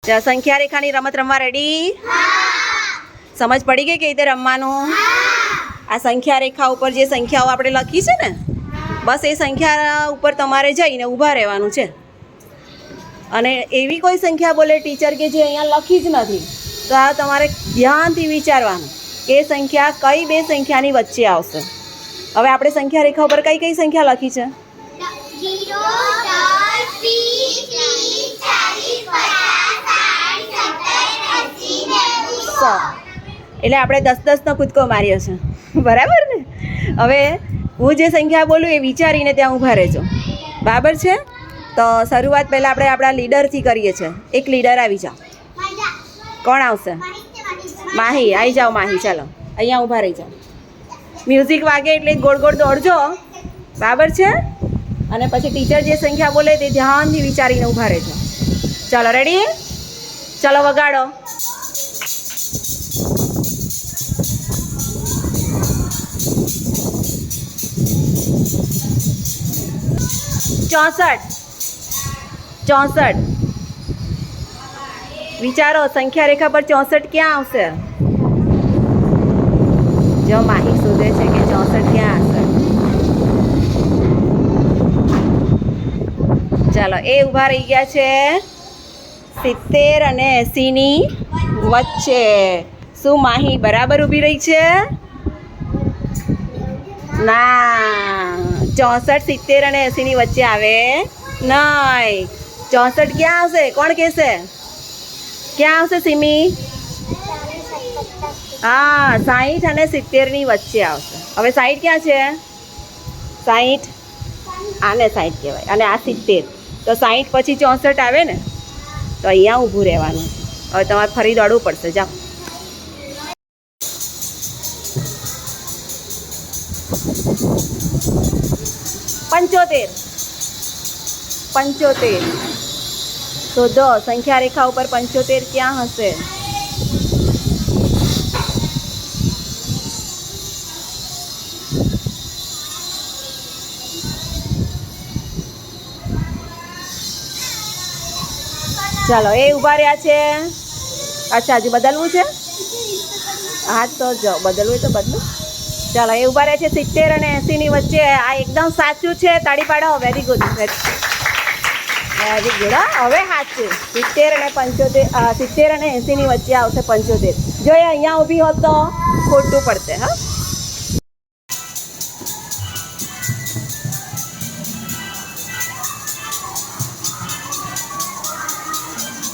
સંખ્યા રેખાની રમત રમવા રેડી? સમજ પડી ગઈ કે રીતે રમવાનું? આ સંખ્યા રેખા ઉપર જે સંખ્યાઓ આપણે લખી છે ને, બસ એ સંખ્યા ઉપર તમારે જઈને ઊભા રહેવાનું છે. અને એવી કોઈ સંખ્યા બોલે ટીચર કે જે અહીંયા લખી જ નથી, તો આ તમારે ધ્યાનથી વિચારવાનું કે એ સંખ્યા કઈ બે સંખ્યાની વચ્ચે આવશે. હવે આપણે સંખ્યા રેખા ઉપર કઈ કઈ સંખ્યા લખી છે? 0, 10, 20, 30, 40, 50, 60, 70, 80, 90. એટલે આપણે 10-10નો કૂદકો માર્યો છે, બરાબર ને? હવે હું જે સંખ્યા બોલું એ વિચારીને ત્યાં ઊભા રહેજો, બરાબર છે? તો શરૂઆત પહેલાં આપણે આપણા લીડરથી કરીએ છીએ. એક લીડર આવી જાઓ. કોણ આવશે? માહી આવી જાઓ. માહી ચાલો અહીંયા ઊભા રહી જાઓ. મ્યુઝિક વાગે એટલે ગોળ ગોળ દોડજો, બરાબર છે? અને પછી ટીચર જે સંખ્યા બોલે તે ધ્યાનથી વિચારીને ઊભા રહેજો. ચાલો રેડી? ચાલો વગાડો. 64. વિચારો સંખ્યા રેખા પર 64 ક્યાં આવશે? જો માહી શોધે છે કે 64 ક્યાં આવશે. ચાલો એ ઊભા રહી ગયા છે 70 અને 80ની વચ્ચે. શું માહી બરાબર ઊભી રહી છે? ના, 64, 70 અને 80ની વચ્ચે આવે નહીં. 64 ક્યાં આવશે? કોણ કહેશે? ક્યાં આવશે સિમી? હા, 60 અને 70ની વચ્ચે આવશે. હવે 60 ક્યાં છે? 60 આને 60 કહેવાય અને આ 70. તો 60 પછી 64 આવે ને, તો અહીંયા ઊભું રહેવાનું. હવે તમારે ફરી દોડવું પડશે. જાઓ. 75. શોધો સંખ્યા રેખા ઉપર 75 ક્યાં હશે? ચાલો એ ઊભા રહ્યા છે. અચ્છા, હજુ બદલવું છે? હા તો જો બદલવું હોય તો બદલું. ચાલો એ ઊભા રહ્યા છે 70 અને 80ની વચ્ચે. આ એકદમ સાચું છે, તાળી પાડો. Very good, very good. હા, હવે સાચું. 70 અને 80ની વચ્ચે આવશે 75. જો એ અહીંયા ઊભી હોત તો ખોટું પડતે. હા,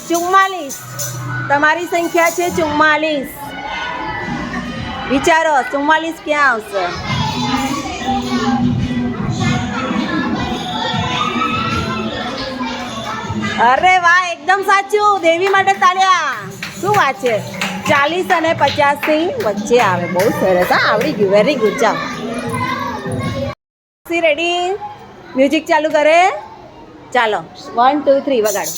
ચુમ્માલીસ. તમારી સંખ્યા છે 44. વિચારો 44 ક્યાં આવશે? અરે વાહ, એકદમ સાચું. દેવી માટે તાળીયા. શું વાત છે? 40 અને 50ની વચ્ચે આવે. બહુ સરસ. હા, આવડી ગયું. Very good. ચાલો રેડી? મ્યુઝિક ચાલુ કરે. ચાલો 1 2 3 વગાડો.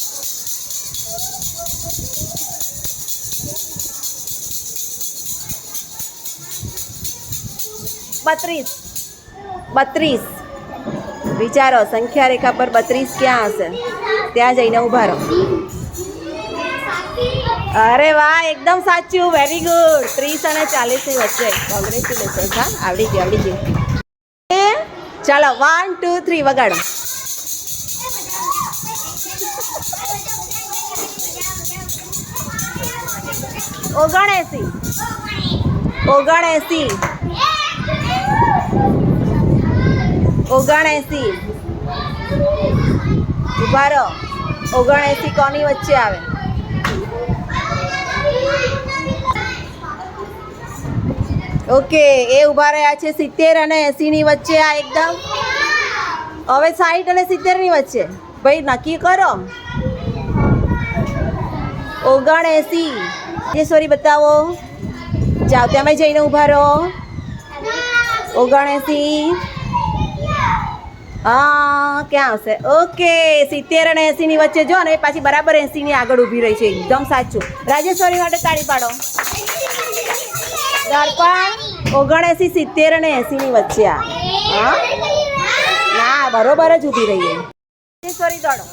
32. વિચારો સંખ્યા રેખા પર 32 ક્યાં હશે? ત્યાં જઈને ઊભા રહો. અરે વાહ, એકદમ સાચું. Very good. 30 અને 40ની વચ્ચે. કોંગ્રેચ્યુલેશન. હા, આવડી ગયું. ચાલો 1 2 3 વગાડો. 79. ઊભા રહો. 79 કોની વચ્ચે આવે? ઓકે, એ ઊભા રહ્યા છે 70 અને 80ની વચ્ચે. આ એકદમ. હવે 60 અને 70ની વચ્ચે. ભાઈ નક્કી કરો. 79. સોરી બતાવો. જાઓ તમે જઈને ઊભા રહો. 79. હા, ક્યાં આવશે? ઓકે, 70 અને 80ની વચ્ચે. જો ને પાછી બરાબર 80ની આગળ ઊભી રહી છે. એકદમ સાચું. રાજેશ્વરી માટે તાળી પાડો. દર્પણ 79, 70 અને 80ની વચ્ચે આવે. હા, ના, બરોબર જ ઊભી રહીએ. રાજેશ્વરી દોડો.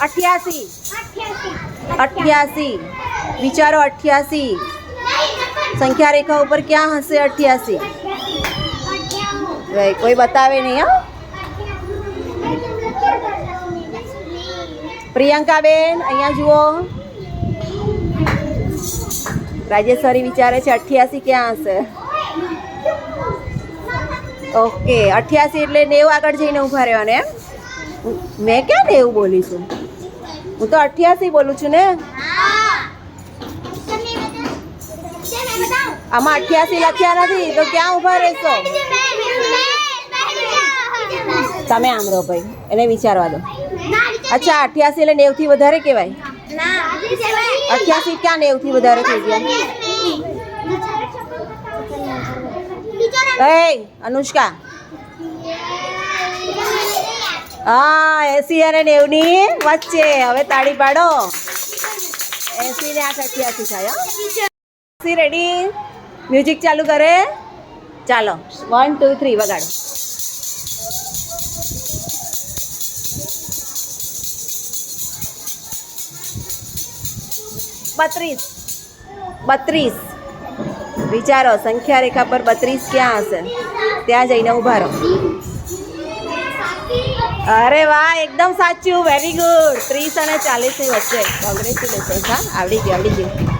88 88 વિચારો 88 સંખ્યા રેખા ઉપર ક્યાં હશે 88? કોઈ બતાવે નહીં હા. પ્રિયંકાબેન અહીંયા જુઓ. રાજેશ્વરી વિચારે છે 88 ક્યાં હશે? ઓકે 88 એટલે 90 આગળ જઈને ઊભા રહેવાને એમ. મેં ક્યાં 90 બોલી છું? હું તો 88 બોલું છું ને. આમાં 88 લખ્યા નથી તો ક્યાં ઊભા રહેશો? તમે આમ રહો ભાઈ, એને વિચારવા દો. અચ્છા 88 એટલે 90 થી વધારે કહેવાય? 88 ક્યાં 90 થી વધારે થઈ ગયા? અનુષ્કા હા 80 અને 90 ની વચ્ચે. હવે તાળી પાડો. 80 ને 8 88 થાય. રેડી? મ્યુઝિક ચાલુ કરે. ચાલો 1 2 3 વગાડો. બત્રીસ વિચારો સંખ્યા રેખા પર 32 ક્યાં હશે? ત્યાં જઈને ઊભા રહો. અરે વાહ એકદમ સાચું. Very good. 30 અને 40 ની વચ્ચે. કોંગ્રેચ્યુલેશન. હા આવડી ગયું.